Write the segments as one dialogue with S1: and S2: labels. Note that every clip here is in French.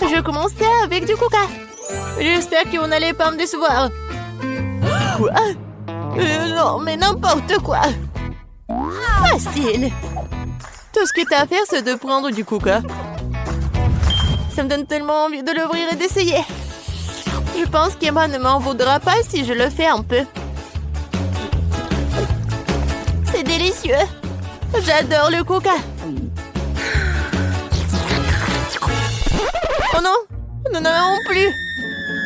S1: Je commençais avec du coca. J'espère que vous n'allez pas me décevoir. Quoi? Non, mais n'importe quoi. Facile. Tout ce que t'as à faire, c'est de prendre du coca. Ça me donne tellement envie de l'ouvrir et d'essayer. Je pense qu'Emma ne m'en voudra pas si je le fais un peu. C'est délicieux. J'adore le coca. Oh non, nous n'en avons plus.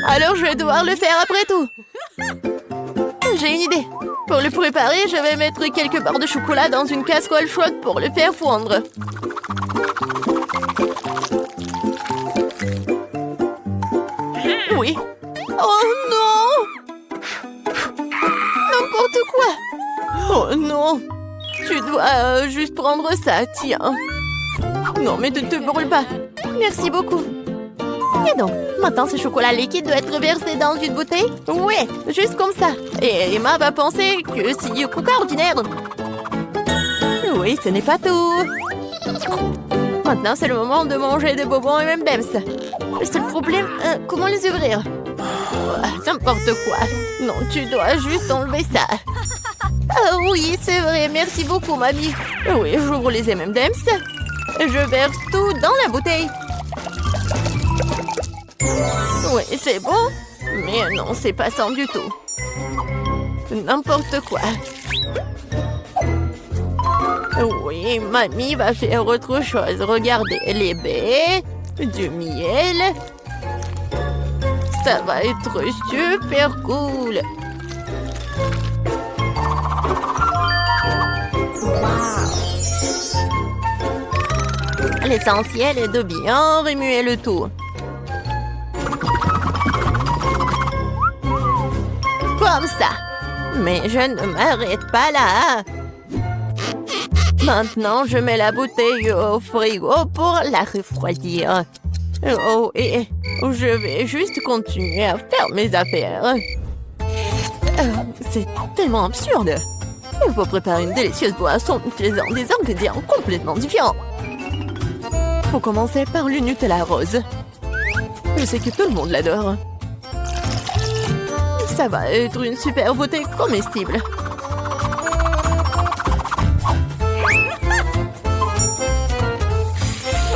S1: Alors je vais devoir le faire après tout. J'ai une idée. Pour le préparer, je vais mettre quelques barres de chocolat dans une casserole chaude pour le faire fondre. Oui. Oh non! N'importe quoi! Oh non! Tu dois juste prendre ça, tiens. Non, mais ne te brûle pas. Merci beaucoup. Et donc, maintenant ce chocolat liquide doit être versé dans une bouteille? Oui, juste comme ça. Et Emma va penser que c'est du coca ordinaire. Oui, ce n'est pas tout. Maintenant, c'est le moment de manger des bonbons et même Bems. Le seul problème, comment les ouvrir? N'importe quoi. Non, tu dois juste enlever ça. Ah oui, c'est vrai, merci beaucoup, mamie. Oui, j'ouvre les M&M's. Je verse tout dans la bouteille. Oui, c'est bon. Mais non, c'est pas ça du tout. N'importe quoi. Oui, mamie va faire autre chose. Regardez, les baies, du miel. Ça va être super cool. L'essentiel est de bien remuer le tout. Comme ça. Mais je ne m'arrête pas là. Maintenant, je mets la bouteille au frigo pour la refroidir. Oh, et je vais juste continuer à faire mes affaires. C'est tellement absurde. Il faut préparer une délicieuse boisson en utilisant des ingrédients complètement différents. Faut commencer par le Nutella rose. Je sais que tout le monde l'adore. Ça va être une super bouteille comestible.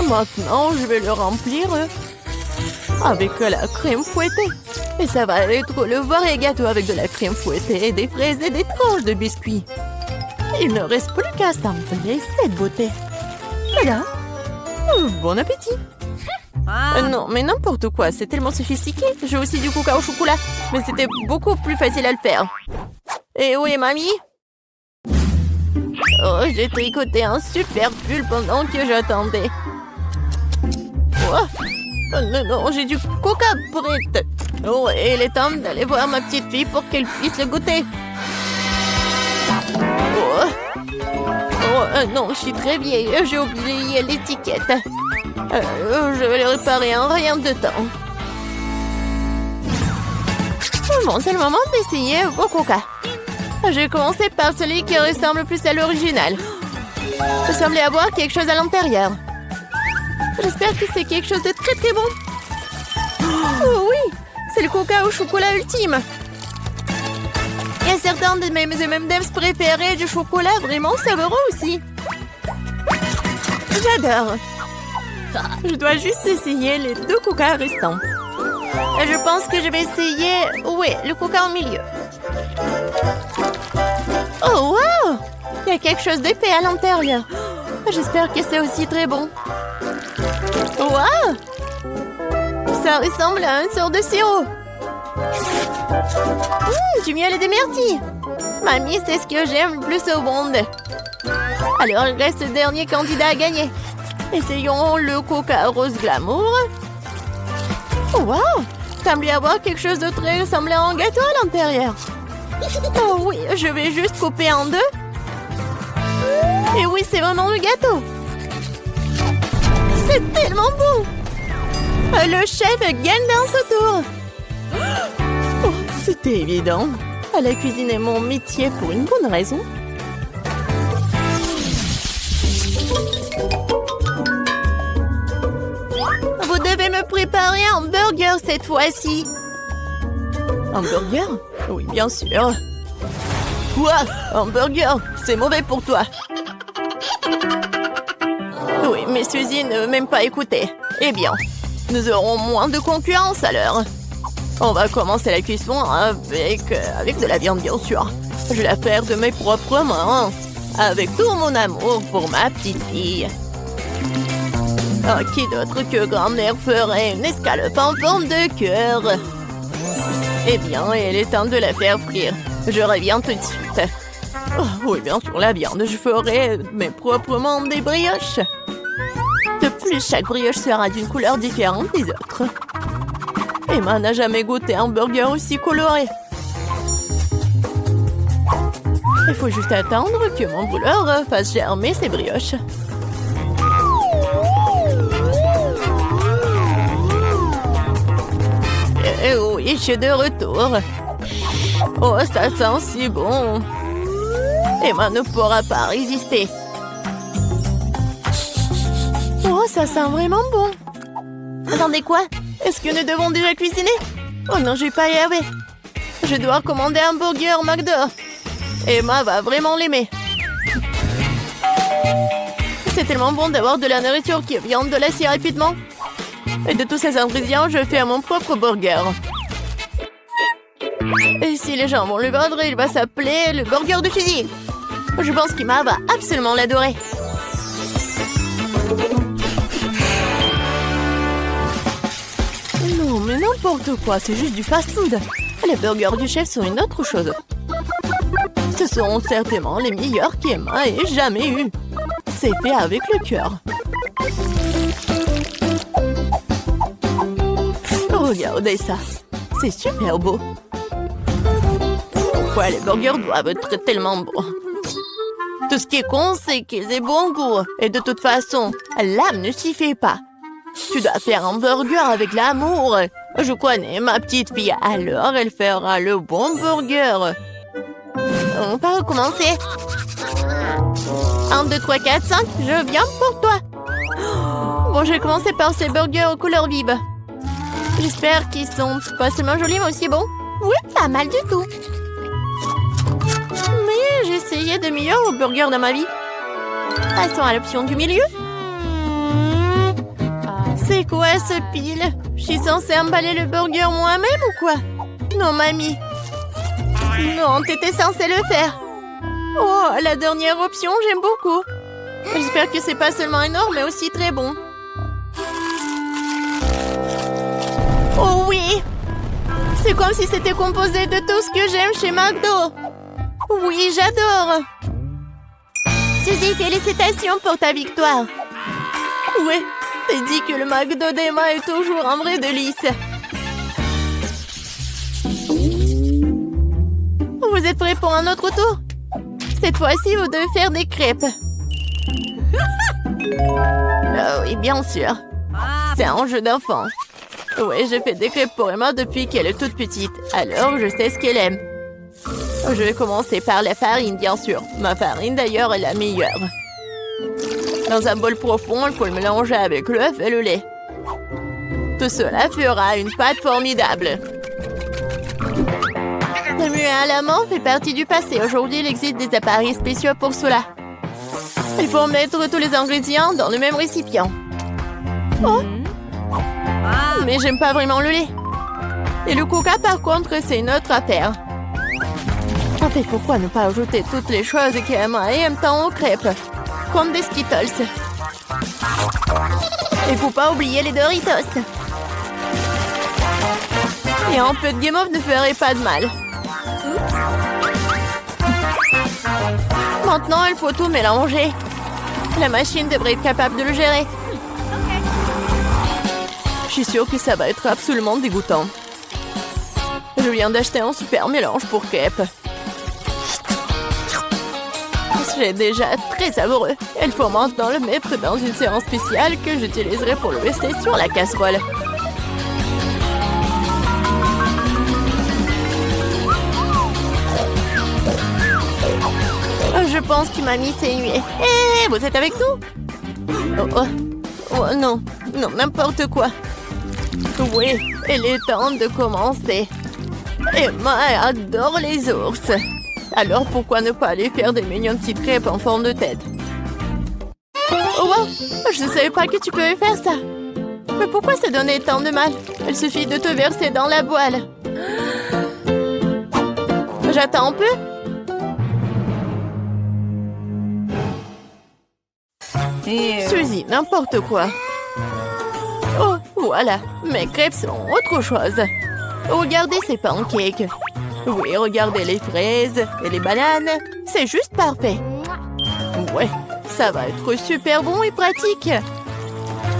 S1: Maintenant, je vais le remplir avec la crème fouettée. Et ça va être le vrai gâteau avec de la crème fouettée, des fraises et des tranches de biscuits. Il ne reste plus qu'à sampler cette beauté. Voilà. Bon appétit. Non, mais n'importe quoi, c'est tellement sophistiqué. J'ai aussi du coca au chocolat, mais c'était beaucoup plus facile à le faire. Et où est mamie? Oh, j'ai tricoté un super pull pendant que j'attendais. Oh, non, j'ai du coca prêt. Oh, et il est temps d'aller voir ma petite fille pour qu'elle puisse le goûter. Non, je suis très vieille. J'ai oublié l'étiquette. Je vais le réparer en rien de temps. Bon, c'est le moment d'essayer vos coca. J'ai commencé par celui qui ressemble plus à l'original. Je semblais avoir quelque chose à l'intérieur. J'espère que c'est quelque chose de très très bon. Oh oui, c'est le coca au chocolat ultime. Il y a certains de mes M&M's préférés du chocolat vraiment savoureux aussi. J'adore. Je dois juste essayer les 2 coca restants. Je pense que je vais essayer, oui, le coca au milieu. Oh, wow! Il y a quelque chose d'épais à l'intérieur. J'espère que c'est aussi très bon. Wow! Ça ressemble à une sorte de sirop. Du miel et des myrtilles. Mamie, c'est ce que j'aime le plus au monde. Alors, il reste le dernier candidat à gagner. Essayons le coca rose glamour. Oh, wow! Semble y avoir quelque chose de très ressemblant à un gâteau à l'intérieur. Oh oui, je vais juste couper en 2. Et oui, c'est vraiment le gâteau. C'est tellement bon. Le chef gagne dans ce tour. Oh, c'était évident. La cuisine est mon métier pour une bonne raison. Vous devez me préparer un burger cette fois-ci. Un burger? Oui, bien sûr. Quoi? Un burger? C'est mauvais pour toi. Oui, mais Suzy ne veut même pas écouter. Eh bien, nous aurons moins de concurrence alors. On va commencer la cuisson avec de la viande, bien sûr. Je vais la faire de mes propres mains, avec tout mon amour pour ma petite fille. Oh, qui d'autre que grand-mère ferait une escalope en forme de cœur? Eh bien, il est temps de la faire frire. Je reviens tout de suite. Oh, oui, bien sûr, la viande. Je ferai mes propres mains des brioches. De plus, chaque brioche sera d'une couleur différente des autres. Emma n'a jamais goûté un burger aussi coloré. Il faut juste attendre que mon brûleur fasse germer ses brioches. Et oui, je suis de retour. Oh, ça sent si bon. Emma ne pourra pas résister. Oh, ça sent vraiment bon. Attendez, quoi? Est-ce que nous devons déjà cuisiner? Oh non, je vais pas y arriver. Je dois commander un burger McDo. Emma va vraiment l'aimer. C'est tellement bon d'avoir de la nourriture qui vient de là si rapidement. Et de tous ces ingrédients, je fais mon propre burger. Et si les gens vont le vendre, il va s'appeler le burger de Suzy. Je pense qu'Emma va absolument l'adorer. Non, mais n'importe quoi, c'est juste du fast-food. Les burgers du chef sont une autre chose. Ce seront certainement les meilleurs qu'Emma ait jamais eu. C'est fait avec le cœur. Regardez ça. C'est super beau. Pourquoi les burgers doivent être tellement beaux? Tout ce qui est con, c'est qu'ils aient bon goût. Et de toute façon, l'âme ne s'y fait pas. Tu dois faire un burger avec l'amour. Je connais ma petite fille, alors elle fera le bon burger. On va recommencer. 1, 2, 3, 4, 5, je viens pour toi. Bon, je vais commencer par ces burgers aux couleurs vives. J'espère qu'ils sont pas seulement jolis, mais aussi bons. Oui, pas mal du tout. Mais j'ai essayé de meilleurs burgers dans ma vie. Passons à l'option du milieu. C'est quoi ce pile? Je suis censée emballer le burger moi-même ou quoi? Non, mamie. Non, t'étais censée le faire. Oh, la dernière option, j'aime beaucoup. J'espère que c'est pas seulement énorme, mais aussi très bon. Oh oui! C'est comme si c'était composé de tout ce que j'aime chez McDo. Oui, j'adore. Suzy, félicitations pour ta victoire. Oui, t'as dit que le McDo d'Emma est toujours un vrai délice. Vous êtes prêts pour un autre tour? Cette fois-ci, vous devez faire des crêpes. Oh oui, bien sûr. C'est un jeu d'enfant. Oui, je fais des crêpes pour Emma depuis qu'elle est toute petite. Alors, je sais ce qu'elle aime. Je vais commencer par la farine, bien sûr. Ma farine, d'ailleurs, est la meilleure. Dans un bol profond, il faut le mélanger avec l'œuf et le lait. Tout cela fera une pâte formidable. Remuer à la main fait partie du passé. Aujourd'hui, il existe des appareils spéciaux pour cela. Il faut mettre tous les ingrédients dans le même récipient. Oh! Mais j'aime pas vraiment le lait. Et le coca, par contre, c'est une autre affaire. En fait, pourquoi ne pas ajouter toutes les choses qu'Emma aime tant aux crêpes? Comme des Skittles. Et faut pas oublier les Doritos. Et un peu de guimauve ne ferait pas de mal. Maintenant, il faut tout mélanger. La machine devrait être capable de le gérer. Je suis sûre que ça va être absolument dégoûtant. Je viens d'acheter un super mélange pour crêpes. C'est déjà très savoureux. Il faut maintenant le mettre dans une séance spéciale que j'utiliserai pour le rester sur la casserole. Je pense que mamie s'est nuée. Hé, vous êtes avec nous? Oh, oh. Oh non, non, n'importe quoi. Oui, il est temps de commencer. Emma adore les ours. Alors pourquoi ne pas aller faire des mignonnes petites crêpes en forme de tête? Oh wow, je ne savais pas que tu pouvais faire ça. Mais pourquoi se donner tant de mal? Il suffit de te verser dans la boîle. J'attends un peu. Suzy, n'importe quoi. Oh, voilà, mes crêpes sont autre chose. Regardez ces pancakes. Oui, regardez les fraises et les bananes. C'est juste parfait. Ouais, ça va être super bon et pratique.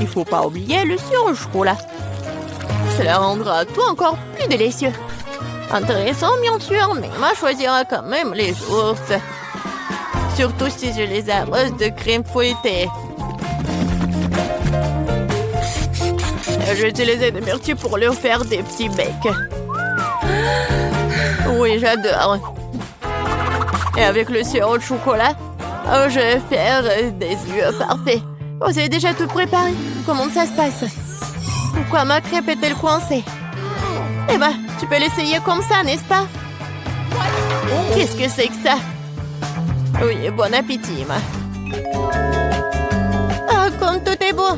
S1: Il faut pas oublier le sirop au chocolat. Cela rendra tout encore plus délicieux. Intéressant, bien sûr, mais Emma choisira quand même les ours. Surtout si je les arrose de crème fouettée. J'ai utilisé des myrtilles pour leur faire des petits becs. Oui, j'adore. Et avec le sirop de chocolat, je vais faire des yeux parfaits. Oh, c'est déjà tout préparé. Comment ça se passe? Pourquoi ma crêpe est-elle coincée? Eh ben, tu peux l'essayer comme ça, n'est-ce pas? Qu'est-ce que c'est que ça? Oui, bon appétit, Emma. Ah, comme tout est beau.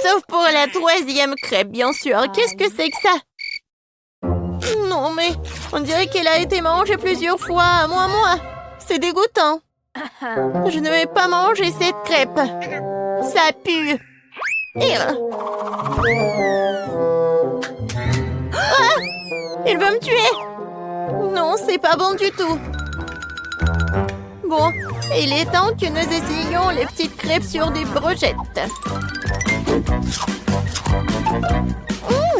S1: Sauf pour la 3e crêpe, bien sûr. Qu'est-ce que c'est que ça? Non, mais on dirait qu'elle a été mangée plusieurs fois. Moi. C'est dégoûtant. Je ne vais pas manger cette crêpe. Ça pue. Ah! Il veut me tuer. Non, c'est pas bon du tout. Bon, il est temps que nous essayions les petites crêpes sur des brochettes.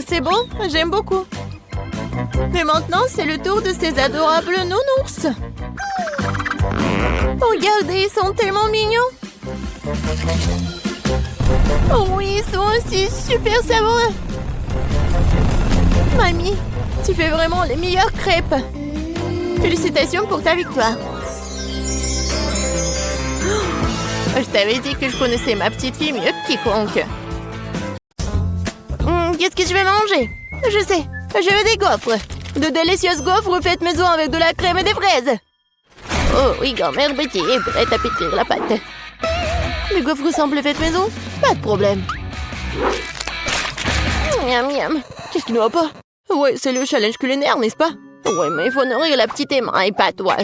S1: C'est bon, j'aime beaucoup. Mais maintenant, c'est le tour de ces adorables nounours. Regardez, ils sont tellement mignons. Oh oui, ils sont aussi super savoureux. Mamie, tu fais vraiment les meilleures crêpes. Félicitations pour ta victoire. Je t'avais dit que je connaissais ma petite fille mieux que quiconque. Qu'est-ce que je vais manger? Je sais, je veux des gaufres. De délicieuses gaufres faites maison avec de la crème et des fraises. Oh oui, grand-mère Betty est prête à pétrir la pâte. Les gaufres semblent faites maison? Pas de problème. Miam, miam. Qu'est-ce qui ne va pas? Ouais, c'est le challenge culinaire, n'est-ce pas? Ouais, mais il faut nourrir la petite Emma et pas toi.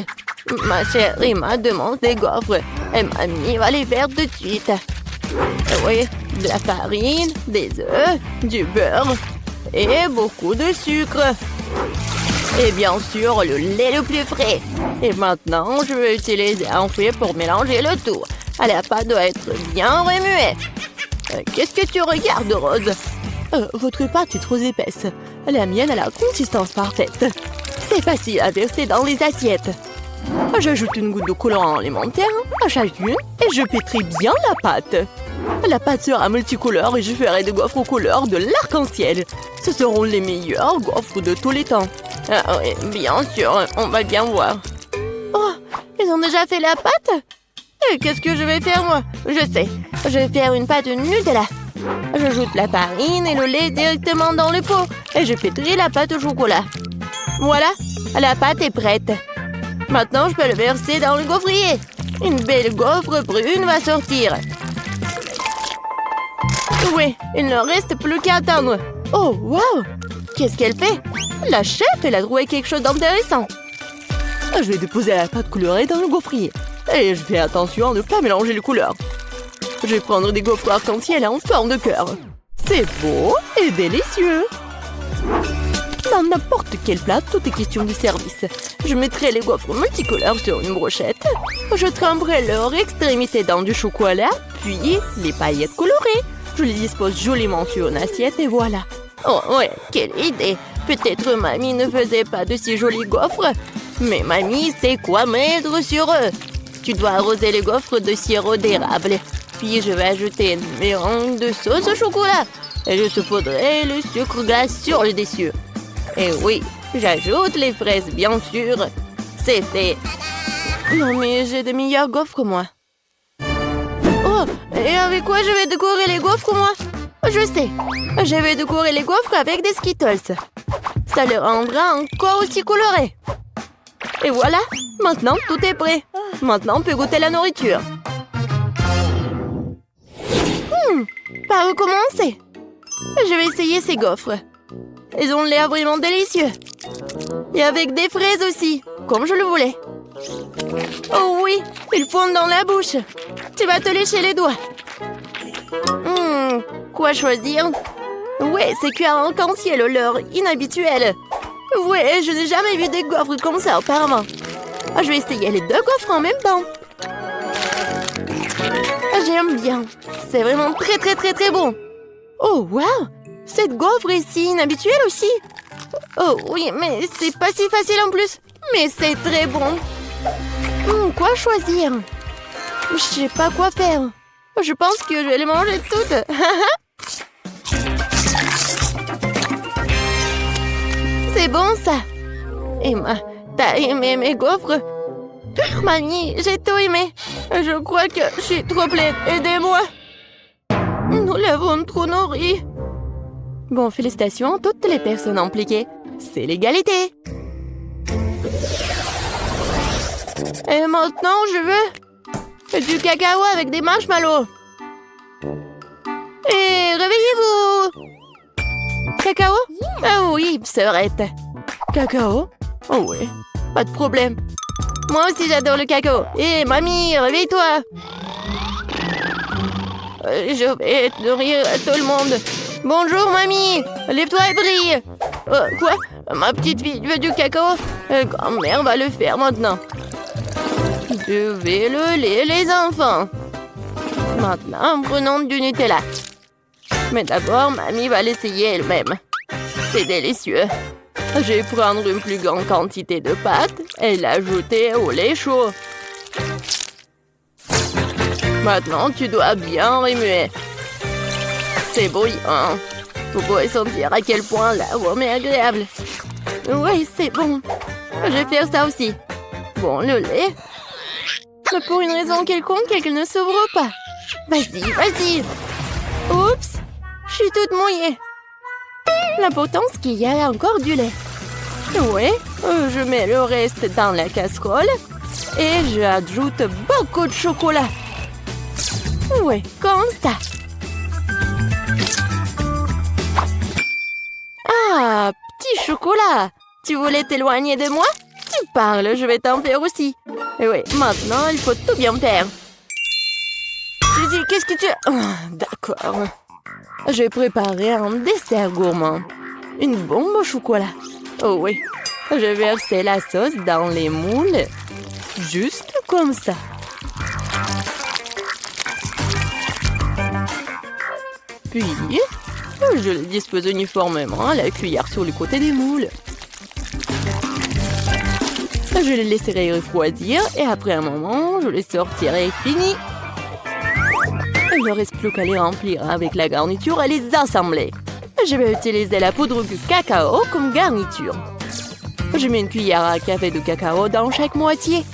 S1: Ma chère Emma demande des gaufres. Et mamie va les faire tout de suite. Oui, de la farine, des œufs, du beurre et beaucoup de sucre. Et bien sûr, le lait le plus frais. Et maintenant, je vais utiliser un fouet pour mélanger le tout. La pâte doit être bien remuée. Qu'est-ce que tu regardes, Rose? Votre pâte est trop épaisse. La mienne a la consistance parfaite. C'est facile à verser dans les assiettes. J'ajoute une goutte de colorant alimentaire à chacune et je pétris bien la pâte. La pâte sera multicolore et je ferai des gaufres aux couleurs de l'arc-en-ciel. Ce seront les meilleurs gaufres de tous les temps. Ah oui, bien sûr, on va bien voir. Oh, ils ont déjà fait la pâte? Et qu'est-ce que je vais faire, moi? Je sais, je vais faire une pâte Nutella. J'ajoute la farine et le lait directement dans le pot et je pétris la pâte au chocolat. Voilà, la pâte est prête. Maintenant, je peux le verser dans le gaufrier. Une belle gaufre brune va sortir. Oui, il ne reste plus qu'à attendre. Oh, wow! Qu'est-ce qu'elle fait? La chef, elle a trouvé quelque chose d'intéressant. Je vais déposer la pâte colorée dans le gaufrier. Et je fais attention à ne pas mélanger les couleurs. Je vais prendre des gaufres arc-en-ciel en forme de cœur. C'est beau et délicieux. Dans n'importe quel plat, tout est question de service. Je mettrai les gaufres multicolores sur une brochette. Je tremperai leur extrémité dans du chocolat, puis les paillettes colorées. Je les dispose joliment sur une assiette et voilà. Oh ouais, quelle idée! Peut-être mamie ne faisait pas de si jolis gaufres, mais mamie sait quoi mettre sur eux. Tu dois arroser les gaufres de sirop d'érable. Puis je vais ajouter une mélange de sauce au chocolat. Et je saupoudrerai le sucre glace sur le dessus. Et oui, j'ajoute les fraises, bien sûr. C'est fait. Non, mais j'ai des meilleures gaufres, moi. Oh, et avec quoi je vais décorer les gaufres, moi? Je sais. Je vais décorer les gaufres avec des Skittles. Ça les rendra encore aussi colorés. Et voilà, maintenant tout est prêt. Maintenant on peut goûter la nourriture. Par où commencer? Je vais essayer ces gaufres. Ils ont l'air vraiment délicieux. Et avec des fraises aussi, comme je le voulais. Oh oui, ils fondent dans la bouche. Tu vas te lécher les doigts. Quoi choisir? Ouais, c'est cuit à arc-en-ciel, l'heure inhabituelle. Ouais, je n'ai jamais vu des gaufres comme ça auparavant. Je vais essayer les deux gaufres en même temps. J'aime bien. C'est vraiment très bon. Oh, wow! Cette gaufre est si inhabituelle aussi. Oh oui, mais c'est pas si facile en plus. Mais c'est très bon. Quoi choisir? Je sais pas quoi faire. Je pense que je vais les manger toutes. C'est bon ça. Emma, t'as aimé mes gaufres? Mamie, j'ai tout aimé. Je crois que je suis trop pleine. Aidez-moi. Nous l'avons trop nourri. Bon, félicitations à toutes les personnes impliquées. C'est l'égalité. Et maintenant, je veux du cacao avec des marshmallows. Et réveillez-vous. Cacao? Ah oui, sœurette. Cacao? Oh oui, pas de problème. Moi aussi, j'adore le cacao. Hé, mamie, réveille-toi. Je vais nourrir tout le monde. Bonjour, mamie. Lève-toi et brille. Quoi? Ma petite fille veut du cacao? Grand-mère va le faire maintenant. Je vais le lait, les enfants. Maintenant, prenons du Nutella. Mais d'abord, mamie va l'essayer elle-même. C'est délicieux. Je vais prendre une plus grande quantité de pâte et l'ajouter au lait chaud. Maintenant, tu dois bien remuer. C'est bouillant. Vous pouvez sentir à quel point l'arôme est agréable. Oui, c'est bon. Je vais faire ça aussi. Bon, le lait. Mais pour une raison quelconque, elle ne s'ouvre pas. Vas-y, vas-y. Oups, je suis toute mouillée. L'important, c'est qu'il y a encore du lait. Oui, je mets le reste dans la casserole et j'ajoute beaucoup de chocolat. Oui, comme ça. Ah, petit chocolat. Tu voulais t'éloigner de moi? Tu parles, je vais t'en faire aussi. Et oui, maintenant, il faut tout bien faire. Suzy, qu'est-ce que tu... D'accord. J'ai préparé un dessert gourmand. Une bombe au chocolat. Oh oui. Je vais verser la sauce dans les moules. Juste comme ça. Puis, je les dispose uniformément à la cuillère sur le côté des moules. Je les laisserai refroidir et après un moment, je les sortirai fini. Il ne reste plus qu'à les remplir avec la garniture et les assembler. Je vais utiliser la poudre de cacao comme garniture. Je mets une cuillère à café de cacao dans chaque moitié.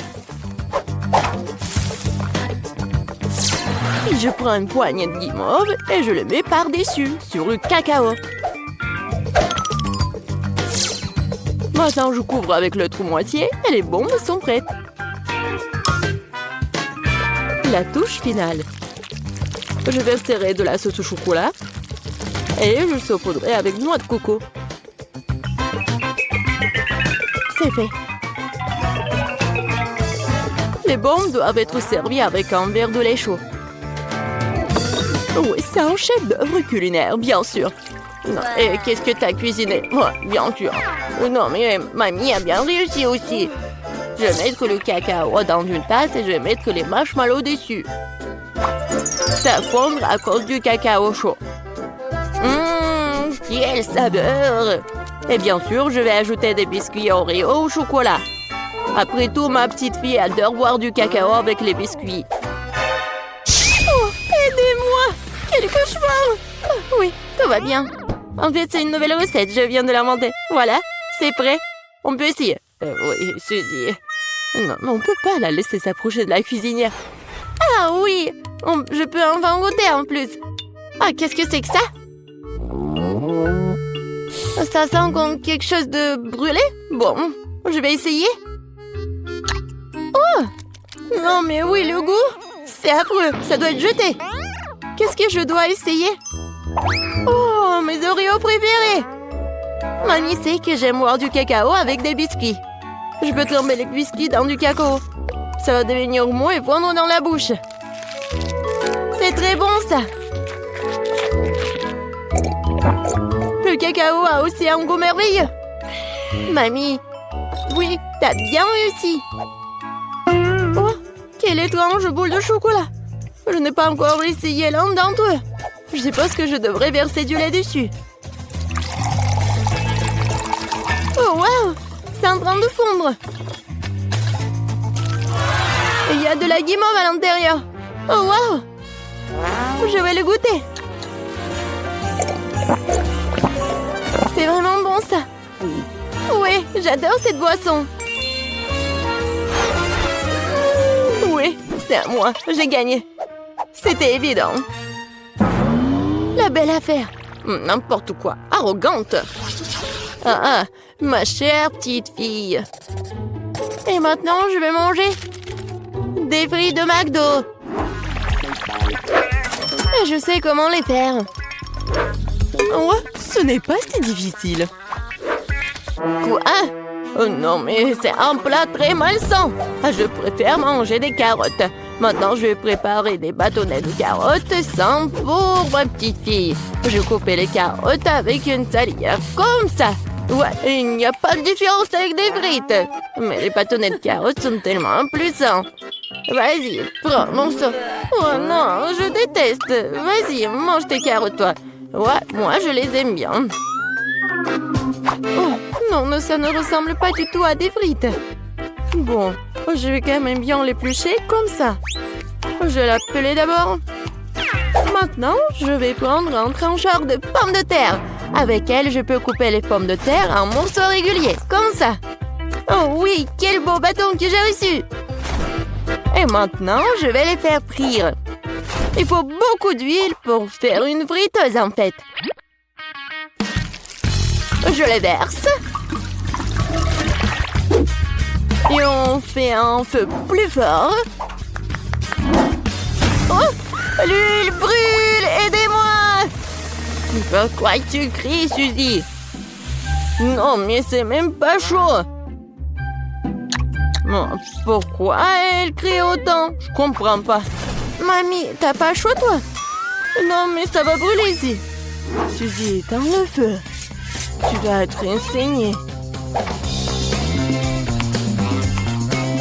S1: Puis je prends une poignée de guimauve et je le mets par-dessus, sur le cacao. Maintenant, je couvre avec l'autre moitié et les bombes sont prêtes. La touche finale. Je verserai de la sauce au chocolat et je saupoudrerai avec noix de coco. C'est fait. Les bombes doivent être servies avec un verre de lait chaud. Oui, c'est un chef-d'œuvre culinaire, bien sûr. Non, et qu'est-ce que t'as cuisiné? Bien sûr. Non, mais mamie a bien réussi aussi. Je vais mettre le cacao dans une tasse et je vais mettre les marshmallows dessus. Ça fondre à cause du cacao chaud. Quelle saveur! Et bien sûr, je vais ajouter des biscuits Oreo au chocolat. Après tout, ma petite fille adore boire du cacao avec les biscuits. Oh, aidez-moi! Quel cauchemar! Oui, tout va bien. En fait, c'est une nouvelle recette, je viens de l'inventer. Voilà, c'est prêt. On peut essayer. Oui, Suzy. Non, mais on peut pas la laisser s'approcher de la cuisinière. Ah oui! Je peux enfin goûter en plus. Ah, qu'est-ce que c'est que ça? Ça sent comme quelque chose de brûlé. Bon, je vais essayer. Oh! Non, mais oui, le goût. C'est affreux, ça doit être jeté. Qu'est-ce que je dois essayer? Oh, mes Oreos préférés! Mamie sait que j'aime boire du cacao avec des biscuits. Je peux tremper les biscuits dans du cacao. Ça va devenir mou et fondre dans la bouche. C'est très bon, ça. Le cacao a aussi un goût merveilleux. Mamie, oui, t'as bien réussi. Oh, quelle étrange boule de chocolat. Je n'ai pas encore essayé l'un d'entre eux. Je suppose que je devrais verser du lait dessus. Oh, wow! C'est en train de fondre. Il y a de la guimauve à l'intérieur. Oh, wow! Je vais le goûter. C'est vraiment bon, ça. Oui, j'adore cette boisson. Oui, c'est à moi. J'ai gagné. C'était évident. La belle affaire. N'importe quoi. Arrogante. Ah, ma chère petite fille. Et maintenant, je vais manger des frites de McDo. Et je sais comment les faire. Ouais, ce n'est pas si difficile. Quoi? Oh non, mais c'est un plat très malsain. Je préfère manger des carottes. Maintenant, je vais préparer des bâtonnets de carottes sans pour ma petite fille. Je coupe les carottes avec une salière comme ça. Ouais, il n'y a pas de différence avec des frites. Mais les bâtonnets de carottes sont tellement plus sains. Vas-y, prends mon sang. Oh non, je déteste. Vas-y, mange tes carottes, toi. Ouais, moi, je les aime bien. Oh, non, ça ne ressemble pas du tout à des frites. Bon, je vais quand même bien l'éplucher comme ça. Je vais la peler d'abord. Maintenant, je vais prendre un trancheur de pommes de terre. Avec elle, je peux couper les pommes de terre en morceaux réguliers, comme ça. Oh oui, quel beau bâton que j'ai reçu! Et maintenant, je vais les faire frire. Il faut beaucoup d'huile pour faire une friteuse, en fait. Je les verse. Et on fait un feu plus fort. Oh! L'huile brûle! Aidez-moi! Pourquoi tu cries, Suzy? Non, mais c'est même pas chaud. Pourquoi elle crie autant? Je comprends pas. Mamie, t'as pas chaud, toi? Non, mais ça va brûler ici. Suzy, éteins le feu. Tu dois être enseignée.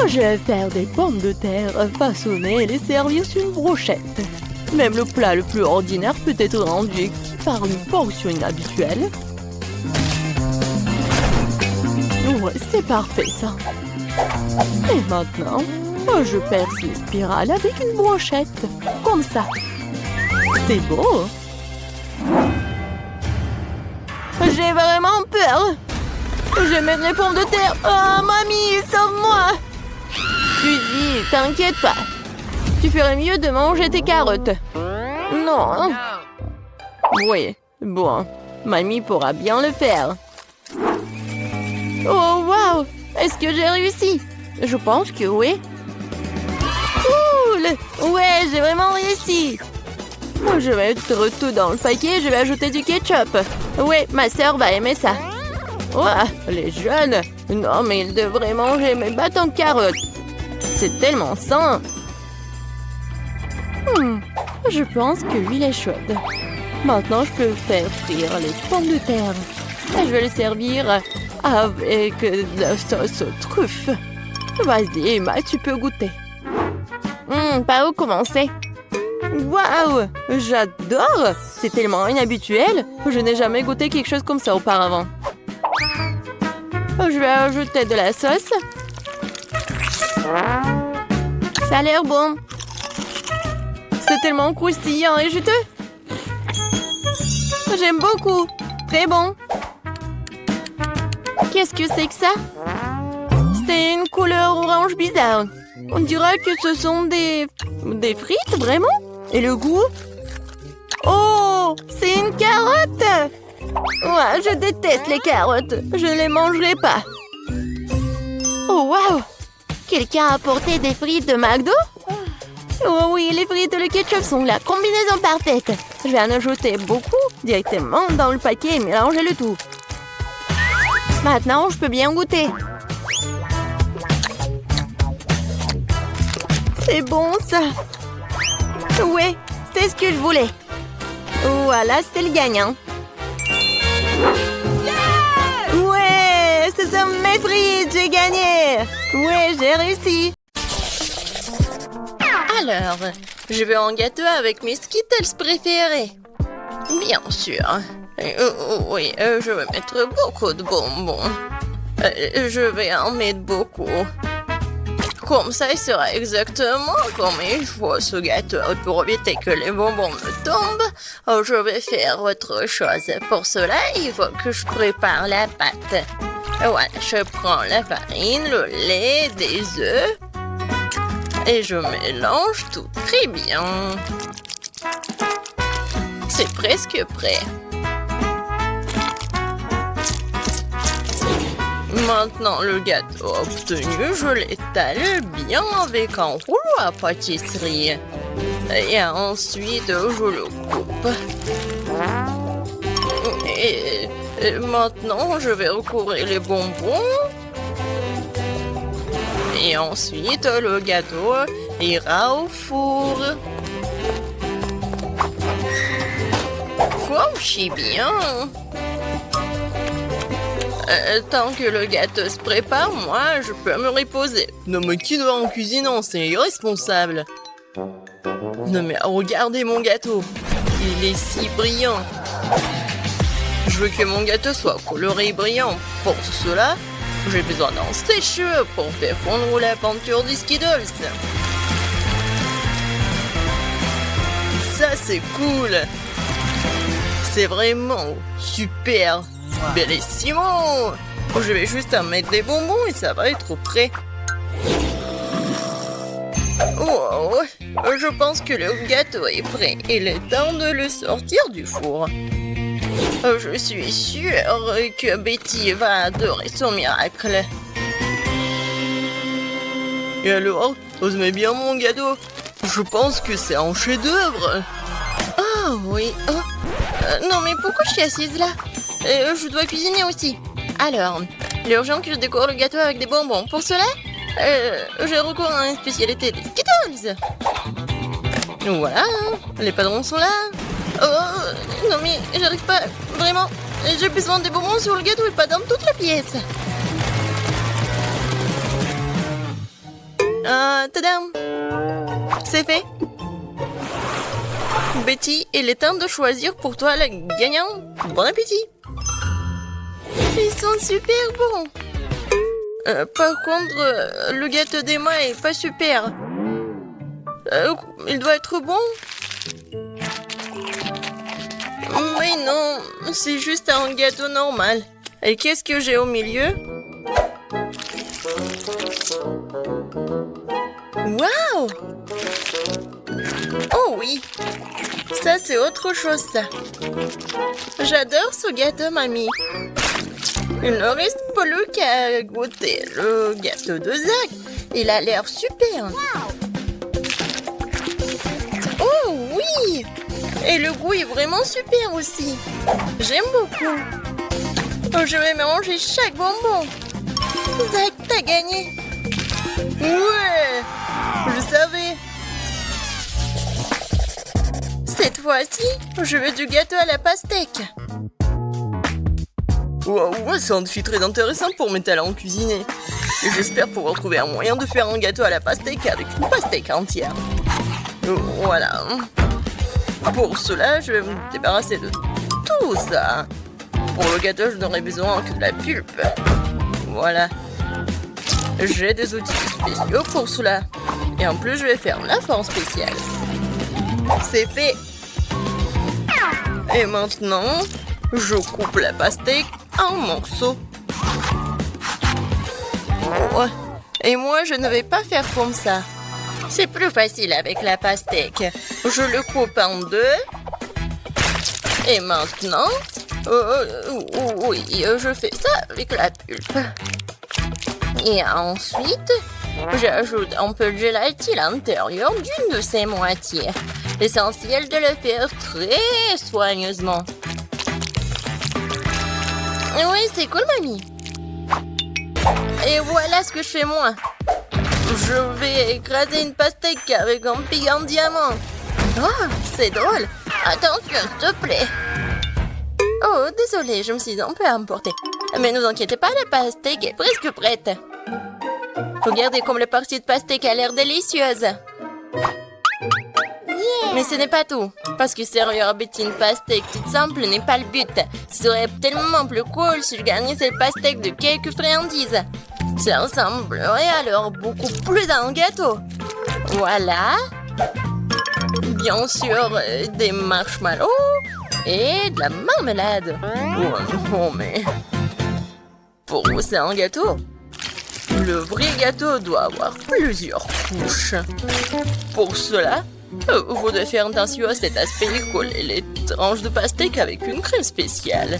S1: Je vais faire des pommes de terre façonnées et les servir sur une brochette. Même le plat le plus ordinaire peut être rendu par une portion inhabituelle. Ouais, c'est parfait, ça. Et maintenant, je perce les spirales avec une brochette. Comme ça. C'est beau. J'ai vraiment peur. Je mets les pommes de terre. Oh, mamie, sauve-moi. Suzy, t'inquiète pas. Tu ferais mieux de manger tes carottes. Non. Oui, bon. Mamie pourra bien le faire. Oh, wow! Est-ce que j'ai réussi? Je pense que oui. Cool! Ouais, j'ai vraiment réussi. Je vais mettre tout dans le paquet et je vais ajouter du ketchup. Oui, ma sœur va aimer ça. Ouah, les jeunes! Non, mais ils devraient manger mes bâtons de carottes. C'est tellement sain. Je pense que l'huile est chaude. Maintenant, je peux faire frire les pommes de terre. Et je vais les servir avec de la sauce aux truffes. Vas-y, Emma, tu peux goûter. Par où commencer? Waouh! J'adore! C'est tellement inhabituel. Je n'ai jamais goûté quelque chose comme ça auparavant. Je vais ajouter de la sauce. Ça a l'air bon. C'est tellement croustillant et juteux. J'aime beaucoup. Très bon. Qu'est-ce que c'est que ça? C'est une couleur orange bizarre. On dirait que ce sont des frites, vraiment? Et le goût? Oh, c'est une carotte! Ouais, je déteste les carottes. Je ne les mangerai pas. Oh, waouh! Quelqu'un a apporté des frites de McDo? Oh oui, les frites et le ketchup sont la combinaison parfaite. Je vais en ajouter beaucoup directement dans le paquet et mélanger le tout. Maintenant, je peux bien goûter. C'est bon, ça. Ouais, c'est ce que je voulais. Voilà, c'est le gagnant. Ouais, ce sont mes frites, j'ai gagné. Ouais, j'ai réussi. Alors, je vais en gâteau avec mes Skittles préférés. Bien sûr. Oui, je vais mettre beaucoup de bonbons. Je vais en mettre beaucoup. Comme ça, il sera exactement comme il faut ce gâteau. Pour éviter que les bonbons me tombent, je vais faire autre chose. Pour cela, il faut que je prépare la pâte. Voilà, je prends la farine, le lait, des œufs. Et je mélange tout très bien. C'est presque prêt. Maintenant, le gâteau obtenu, je l'étale bien avec un rouleau à pâtisserie. Et ensuite, je le coupe. Et maintenant, je vais recouvrir les bonbons. Et ensuite, le gâteau ira au four. Comme bien. Tant que le gâteau se prépare, moi, je peux me reposer. Non, mais qui doit en cuisinant? C'est irresponsable. Non, mais regardez mon gâteau. Il est si brillant. Je veux que mon gâteau soit coloré et brillant. Pour cela, j'ai besoin d'un sèche-cheveux pour faire fondre la peinture des Skittles. Ça, c'est cool. C'est vraiment super. Bellissimo. Je vais juste en mettre des bonbons et ça va être prêt. Oh, je pense que le gâteau est prêt. Il est temps de le sortir du four. Je suis sûre que Betty va adorer son miracle. Et alors, vous aimez bien mon gâteau? Je pense que c'est un chef-d'œuvre. Ah oui. Non mais pourquoi je suis assise là? Je dois cuisiner aussi. Alors, il est urgent que je décore le gâteau avec des bonbons. Pour cela, j'ai recours à une spécialité des Skittles. Voilà, les padrons sont là. Oh, non mais j'arrive pas, vraiment. J'ai besoin des bonbons sur le gâteau et pas dans toute la pièce. Tadam! C'est fait. Betty, il est temps de choisir pour toi la gagnante. Bon appétit! Ils sont super bons. Par contre, le gâteau d'Emma est pas super. Il doit être bon. Mais non, c'est juste un gâteau normal. Et qu'est-ce que j'ai au milieu? Waouh! Oh oui! Ça, c'est autre chose, ça. J'adore ce gâteau, mamie. Il ne reste plus qu'à goûter le gâteau de Zach. Il a l'air super. Oh oui! Et le goût est vraiment super aussi. J'aime beaucoup. Je vais manger chaque bonbon. Zach, t'as gagné. Ouais! Je savais. Cette fois-ci, je veux du gâteau à la pastèque. Wow, c'est un défi très intéressant pour mes talents cuisinés. J'espère pouvoir trouver un moyen de faire un gâteau à la pastèque avec une pastèque entière. Voilà. Pour cela, je vais me débarrasser de tout ça. Pour le gâteau, je n'aurai besoin que de la pulpe. Voilà. J'ai des outils spéciaux pour cela. Et en plus, je vais faire la forme spéciale. C'est fait. Et maintenant, je coupe la pastèque en morceaux. Oh. Et moi, je ne vais pas faire comme ça. C'est plus facile avec la pastèque. Je le coupe en deux. Et maintenant, Oui, je fais ça avec la pulpe. Et ensuite, j'ajoute un peu de gélatine à l'intérieur d'une de ses moitiés. L'essentiel de le faire très soigneusement. Oui, c'est cool, mamie. Et voilà ce que je fais moi. Je vais écraser une pastèque avec un pic en diamant. Oh, c'est drôle. Attention, s'il te plaît. Oh, désolé, je me suis un peu emportée. Mais ne vous inquiétez pas, la pastèque est presque prête. Regardez comme la partie de pastèque a l'air délicieuse. Mais ce n'est pas tout. Parce que sérieux, arbiter une pastèque toute simple n'est pas le but. Ce serait tellement plus cool si je gagnais cette pastèque de quelques friandises. Ça ressemblerait alors beaucoup plus à un gâteau. Voilà. Bien sûr, des marshmallows et de la marmelade. Oh non, mais... Pour vous, c'est un gâteau. Le vrai gâteau doit avoir plusieurs couches. Pour cela, vous devez faire attention à cet aspect et coller les tranches de pastèque avec une crème spéciale.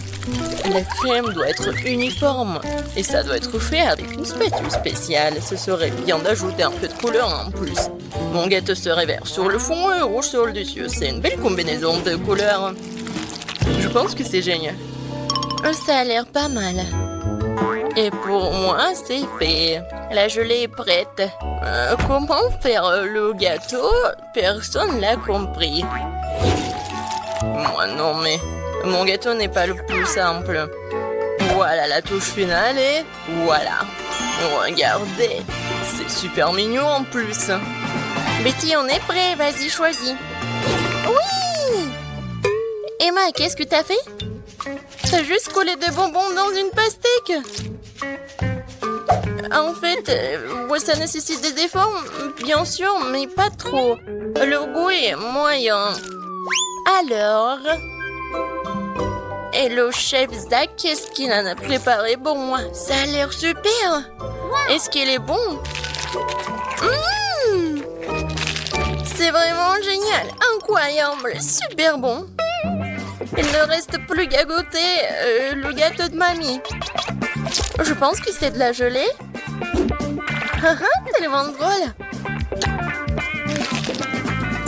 S1: La crème doit être uniforme et ça doit être fait avec une spatule spéciale. Ce serait bien d'ajouter un peu de couleur en plus. Mon gâteau serait vert sur le fond et rouge sur le dessus. C'est une belle combinaison de couleurs. Je pense que c'est génial. Ça a l'air pas mal. Et pour moi, c'est fait. La gelée est prête. Comment faire le gâteau? Personne l'a compris. Moi non, mais mon gâteau n'est pas le plus simple. Voilà la touche finale et voilà. Regardez, c'est super mignon en plus. Betty, on est prêt, vas-y, choisis. Oui! Emma, qu'est-ce que t'as fait? T'as juste collé des bonbons dans une pastèque. En fait, ça nécessite des efforts, bien sûr, mais pas trop. Le goût est moyen. Alors... Et le chef Zach, qu'est-ce qu'il en a préparé pour moi? Ça a l'air super. Est-ce qu'il est bon? C'est vraiment génial, incroyable, super bon. Il ne reste plus qu'à goûter le gâteau de mamie. Je pense que c'est de la gelée. Tellement drôle.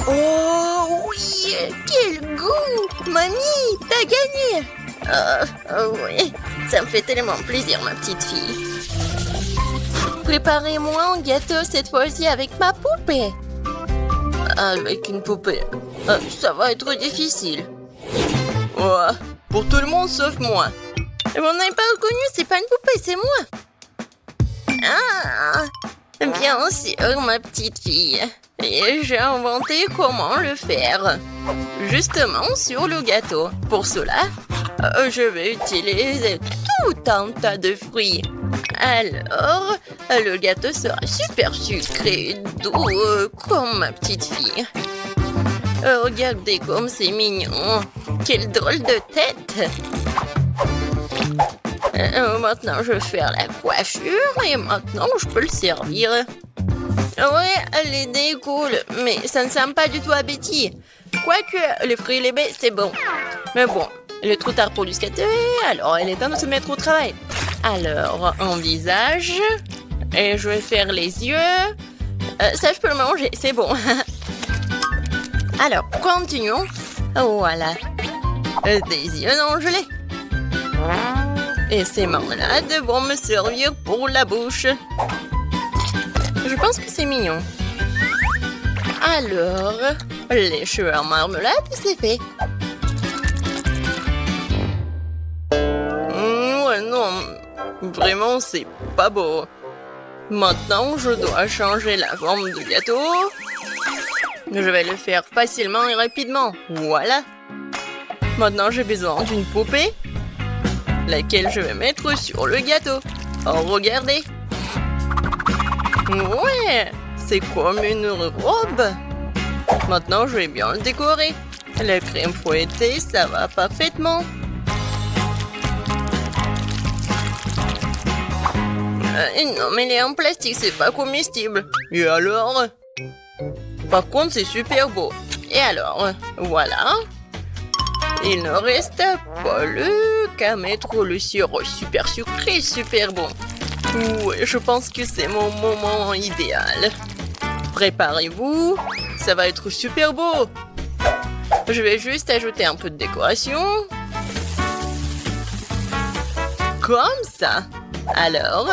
S1: Oh oui, quel goût! Mamie, t'as gagné! Oui, ça me fait tellement plaisir, ma petite fille. Préparez-moi un gâteau cette fois-ci avec ma poupée. Avec une poupée, ça va être difficile. Ouais, pour tout le monde sauf moi. Vous n'avez pas reconnu, c'est pas une poupée, c'est moi. Ah, bien sûr, ma petite fille. Et j'ai inventé comment le faire. Justement sur le gâteau. Pour cela, je vais utiliser tout un tas de fruits. Alors, le gâteau sera super sucré, doux, comme ma petite fille. Regardez comme c'est mignon. Quelle drôle de tête. Maintenant, je vais faire la coiffure et maintenant, je peux le servir. Ouais, l'idée est cool, mais ça ne sent pas du tout à Betty. Quoique, les fruits et les baies, c'est bon. Mais bon, il est trop tard pour lui scatter, alors il est temps de se mettre au travail. Alors, un visage, et je vais faire les yeux. Ça, je peux le manger, c'est bon. Alors, continuons. Voilà. Des yeux en gelée. Et ces marmelades vont me servir pour la bouche. Je pense que c'est mignon. Alors, les cheveux en marmelade, c'est fait. Ouais, non. Vraiment, c'est pas beau. Maintenant, je dois changer la forme du gâteau. Je vais le faire facilement et rapidement. Voilà. Maintenant, j'ai besoin d'une poupée, laquelle je vais mettre sur le gâteau. Oh, regardez. Ouais, c'est comme une robe. Maintenant, je vais bien le décorer. La crème fouettée, ça va parfaitement. Non, mais elle est en plastique, c'est pas comestible. Et alors? Par contre, c'est super beau. Et alors, voilà. Il ne reste plus qu'à mettre le sirop super sucré, super bon. Ouais, je pense que c'est mon moment idéal. Préparez-vous, ça va être super beau. Je vais juste ajouter un peu de décoration. Comme ça. Alors...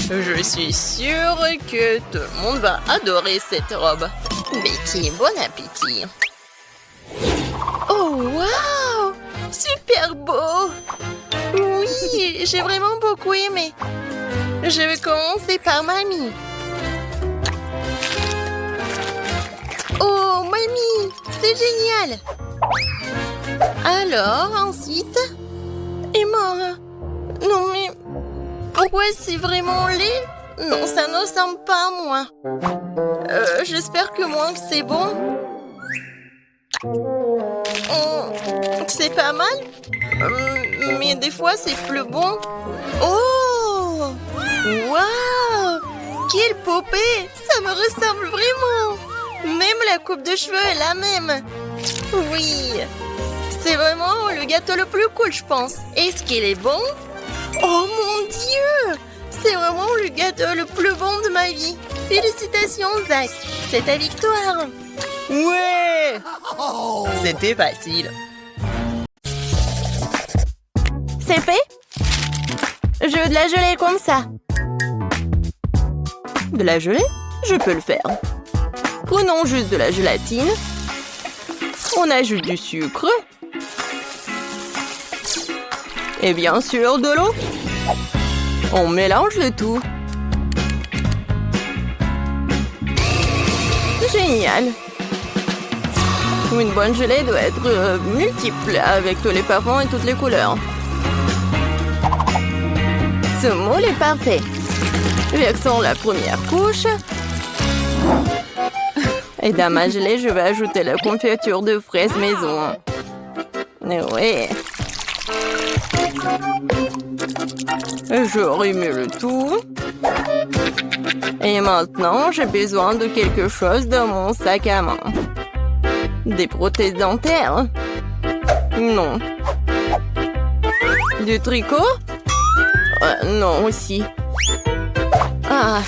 S1: Je suis sûre que tout le monde va adorer cette robe. Betty, bon appétit. Oh, wow! Super beau! Oui, j'ai vraiment beaucoup aimé. Je vais commencer par mamie. Oh, mamie, c'est génial! Alors, ensuite... Et moi? Non, mais... Pourquoi c'est vraiment laid? Non, ça ne ressemble pas à moi. J'espère que moi, c'est bon. C'est pas mal. Mais des fois, c'est plus bon. Oh! Waouh! Quelle poupée! Ça me ressemble vraiment. Même la coupe de cheveux est la même. Oui. C'est vraiment le gâteau le plus cool, je pense. Est-ce qu'il est bon? Oh mon Dieu! C'est vraiment le gâteau le plus bon de ma vie. Félicitations, Zach. C'est ta victoire. Ouais! C'était facile. C'est fait? Je veux de la gelée comme ça. De la gelée? Je peux le faire. Prenons juste de la gélatine. On ajoute du sucre. Et bien sûr, de l'eau. On mélange le tout. Génial. Une bonne gelée doit être multiple, avec tous les parfums et toutes les couleurs. Ce moule est parfait. Versons la première couche. Et dans ma gelée, je vais ajouter la confiture de fraises maison. Oui. Je remue le tout. Et maintenant, j'ai besoin de quelque chose dans mon sac à main. Des prothèses dentaires? Non. Du tricot? Non aussi. Ah.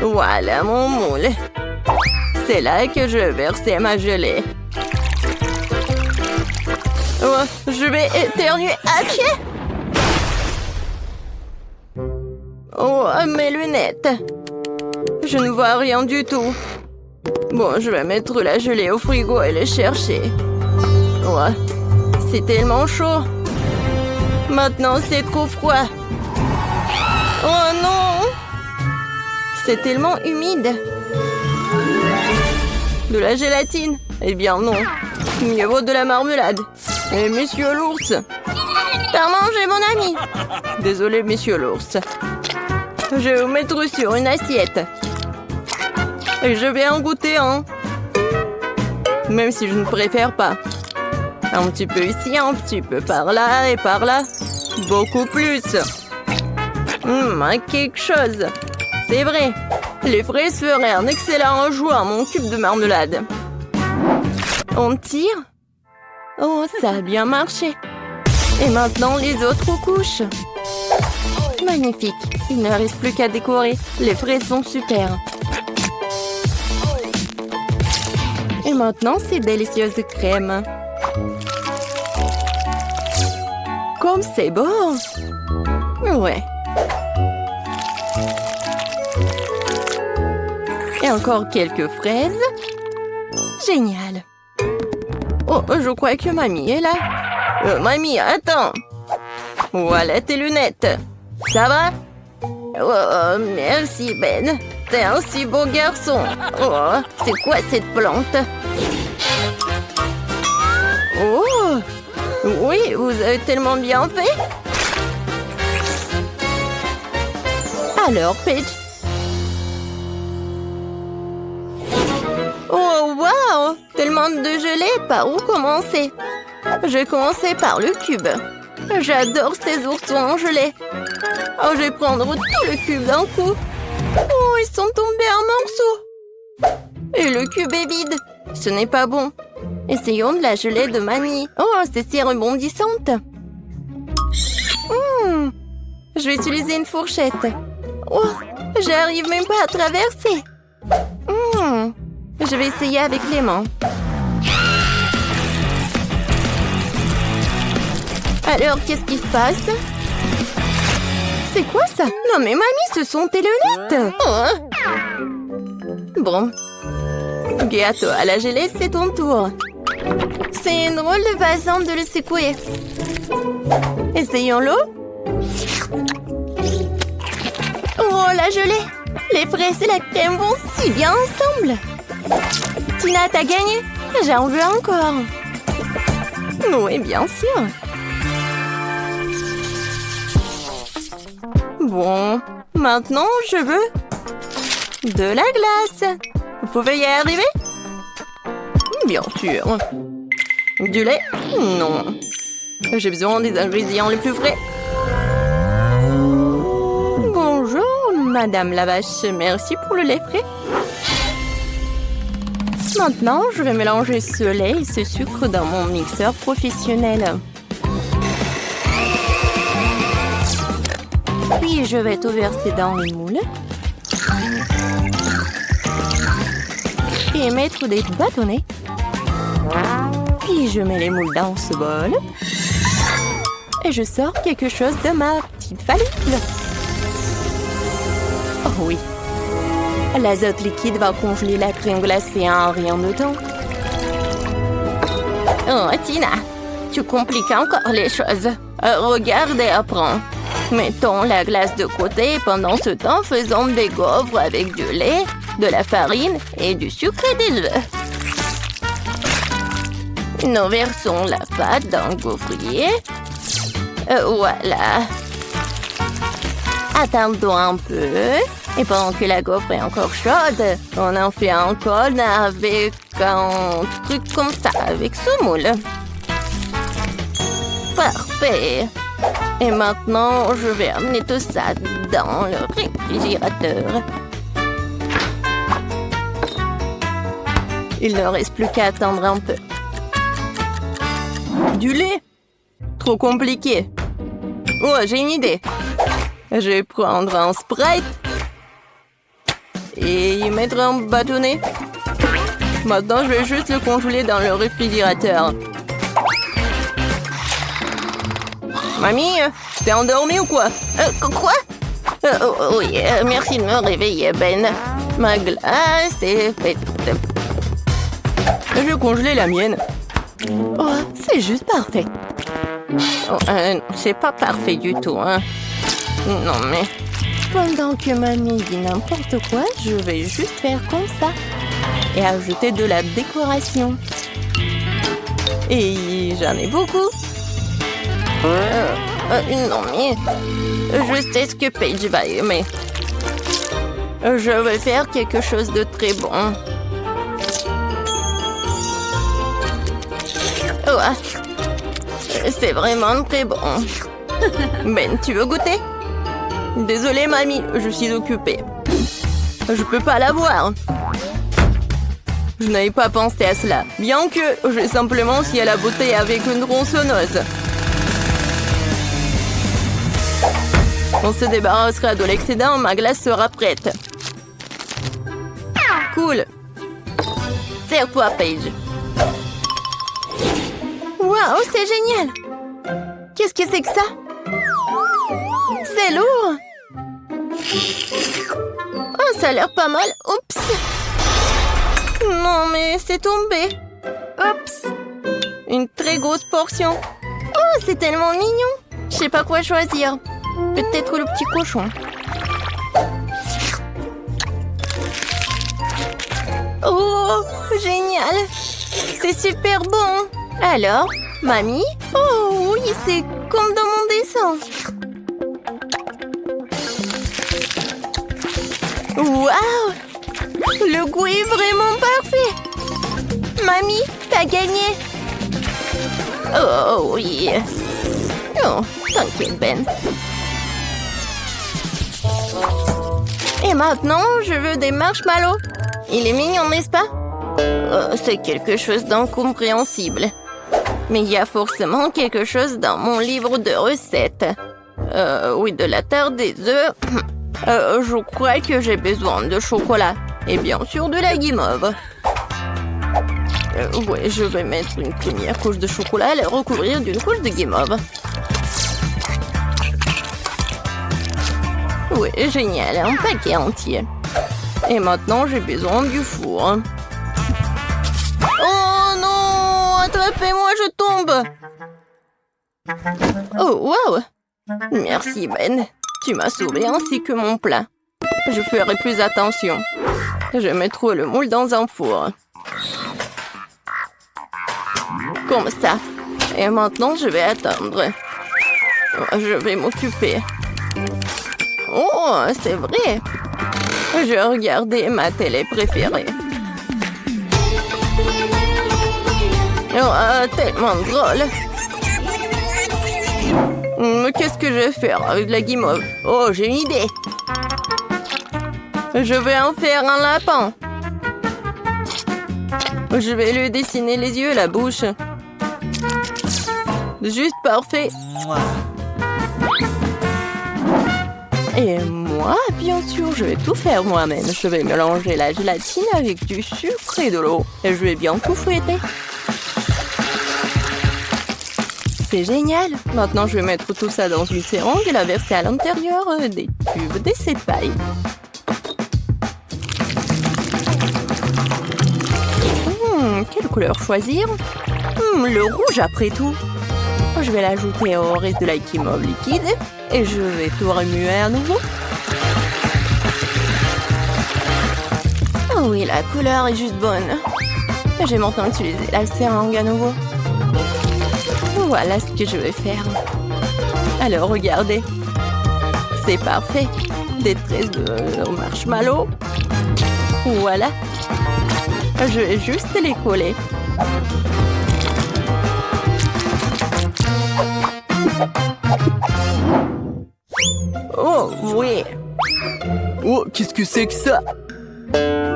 S1: Voilà mon moule. C'est là que je vais verser ma gelée. Oh, je vais éternuer à pied. Oh, mes lunettes. Je ne vois rien du tout. Bon, je vais mettre la gelée au frigo et les chercher. Oh, c'est tellement chaud. Maintenant, c'est trop froid. Oh non! C'est tellement humide. De la gélatine? Eh bien non. Mieux vaut de la marmelade. Et monsieur l'ours. T'as mangé mon ami. Désolé, monsieur l'ours. Je vais vous mettre sur une assiette. Et je vais en goûter un. Même si je ne préfère pas. Un petit peu ici, un petit peu par là et par là. Beaucoup plus. Quelque chose. C'est vrai. Les fraises feraient un excellent ajout à mon cube de marmelade. On tire? Oh, ça a bien marché. Et maintenant, les autres couches. Magnifique. Il ne reste plus qu'à décorer. Les fraises sont super. Et maintenant, ces délicieuses crèmes. Comme c'est beau! Ouais. Et encore quelques fraises. Génial. Oh, je crois que mamie est là. Mamie, attends. Voilà tes lunettes. Ça va? Oh, merci Ben. T'es un si beau garçon. Oh, c'est quoi cette plante? Oh! Oui, vous avez tellement bien fait. Alors, Paige. Oh, wow! Tellement de gelée, par où commencer? Je vais commencer par le cube. J'adore ces oursons en gelée. Oh, je vais prendre tout le cube d'un coup. Oh, ils sont tombés en morceaux. Et le cube est vide. Ce n'est pas bon. Essayons de la gelée de Mamie. Oh, c'est si rebondissante. Je vais utiliser une fourchette. Oh, j'arrive même pas à traverser. Je vais essayer avec les mains. Alors, qu'est-ce qui se passe? C'est quoi ça? Non mais Mamie, ce sont tes lunettes. Bon. Gâteau à la gelée, c'est ton tour. C'est une drôle de façon de le secouer. Essayons-le. Oh, la gelée! Les fraises et la crème vont si bien ensemble. Tina, t'as gagné? J'en veux encore. Oui, bien sûr. Bon, maintenant, je veux de la glace. Vous pouvez y arriver? Bien sûr. Du lait? Non. J'ai besoin des ingrédients les plus frais. Bonjour, Madame la vache. Merci pour le lait frais. Maintenant, je vais mélanger ce lait et ce sucre dans mon mixeur professionnel. Puis, je vais tout verser dans le moule. Et mettre des bâtonnets. Puis, je mets les moules dans ce bol. Et je sors quelque chose de ma petite valise. Oh oui. L'azote liquide va congeler la crème glacée en rien de temps. Oh, Tina, tu compliques encore les choses. Regarde et apprends. Mettons la glace de côté et pendant ce temps, faisons des gaufres avec du lait, de la farine et du sucre et des œufs. Nous versons la pâte dans le gaufrier. Voilà. Attendons un peu. Et pendant que la gaufre est encore chaude, on en fait un cône avec un truc comme ça, avec ce moule. Parfait. Et maintenant, je vais amener tout ça dans le réfrigérateur. Il ne reste plus qu'à attendre un peu. Du lait? Trop compliqué. Oh, j'ai une idée. Je vais prendre un Sprite et y mettre un bâtonnet. Maintenant, je vais juste le congeler dans le réfrigérateur. Mamie, t'es endormie ou quoi? Quoi? Oui, merci de me réveiller, Ben. Ma glace est faite. Je vais congeler la mienne. Oh, c'est juste parfait. Oh, c'est pas parfait du tout, hein. Non, mais... Pendant que Mamie dit n'importe quoi, je vais juste faire comme ça. Et ajouter de la décoration. Et j'en ai beaucoup. Non, mais... Je sais ce que Paige va aimer. Je vais faire quelque chose de très bon. Oh, c'est vraiment très bon. Ben, tu veux goûter? Désolée, Mamie, je suis occupée. Je peux pas l'avoir. Je n'avais pas pensé à cela. Bien que j'ai simplement scié la bouteille avec une tronçonneuse. On se débarrassera de l'excédent, ma glace sera prête. Cool. Serre-toi, Paige. Waouh, c'est génial. Qu'est-ce que c'est que ça? C'est lourd. Oh, ça a l'air pas mal. Oups. Non, mais c'est tombé. Oups. Une très grosse portion. Oh, c'est tellement mignon. Je sais pas quoi choisir. Peut-être le petit cochon. Oh, génial. C'est super bon. Alors, Mamie? Oh oui, c'est comme dans mon dessin. Waouh! Le goût est vraiment parfait. Mamie, t'as gagné. Oh oui. Oh, t'inquiète, Ben. Et maintenant, je veux des marshmallows. Il est mignon, n'est-ce pas? C'est quelque chose d'incompréhensible. Mais il y a forcément quelque chose dans mon livre de recettes. Oui, de la terre des œufs. Je crois que j'ai besoin de chocolat. Et bien sûr de la guimauve. Oui, je vais mettre une première couche de chocolat et la recouvrir d'une couche de guimauve. Oui, génial, un paquet entier. Et maintenant, j'ai besoin du four. Oh non! Attrapez-moi, je tombe! Oh, wow! Merci, Ben. Tu m'as sauvé ainsi que mon plat. Je ferai plus attention. Je mets trop le moule dans un four. Comme ça. Et maintenant, je vais attendre. Je vais m'occuper. Oh, c'est vrai. Je regardais ma télé préférée. Oh, tellement drôle. Qu'est-ce que je vais faire avec la guimauve? Oh, j'ai une idée. Je vais en faire un lapin. Je vais lui dessiner les yeux et la bouche. Juste parfait. Et moi, bien sûr, je vais tout faire moi-même. Je vais mélanger la gélatine avec du sucre et de l'eau. Et je vais bien tout fouetter. C'est génial. Maintenant, je vais mettre tout ça dans une seringue et la verser à l'intérieur des tubes d'essai-paille. Quelle couleur choisir? Le rouge après tout. Je vais l'ajouter au reste de la guimauve liquide et je vais tout remuer à nouveau. Oh oui, la couleur est juste bonne. Je vais maintenant utiliser la seringue à nouveau. Voilà ce que je vais faire. Alors, regardez. C'est parfait. Des tresses de marshmallow. Voilà. Je vais juste les coller. Oh, oui. Oh, qu'est-ce que c'est que ça?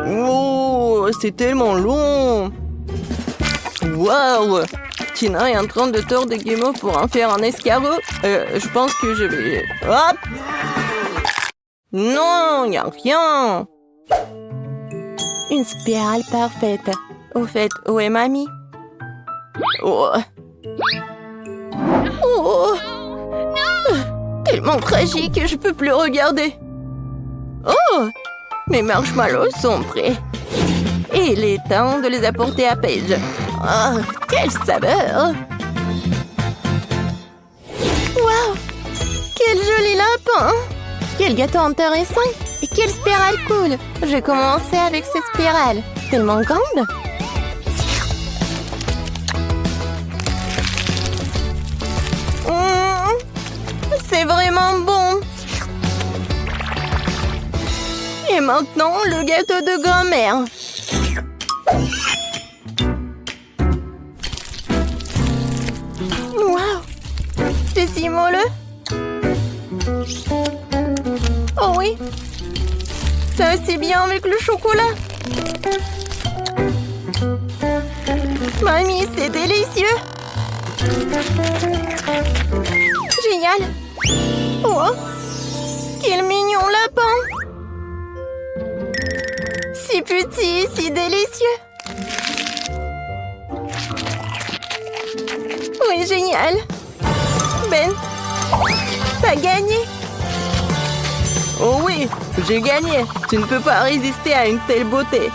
S1: Oh, c'est tellement long. Waouh. Tina est en train de tordre des guimauves pour en faire un escargot. Je pense que je vais... Hop! Non, il n'y a rien. Une spirale parfaite. Au fait, où est mamie? Oh. Oh. Tellement tragique, je peux plus regarder. Oh. Mes marshmallows sont prêts. Et il est temps de les apporter à Paige. Oh, quelle saveur! Waouh! Quel joli lapin! Quel gâteau intéressant! Et quelle spirale cool! Je vais commencer avec cette spirale. Tellement grande! C'est vraiment bon! Et maintenant, le gâteau de grand-mère. Waouh! C'est si moelleux! Oh oui! Ça aussi bien avec le chocolat! Mamie, c'est délicieux! Génial! Oh! Quel mignon lapin! Si petit, si délicieux! Oui, génial! Ben, t'as gagné! Oh oui, j'ai gagné! Tu ne peux pas résister à une telle beauté!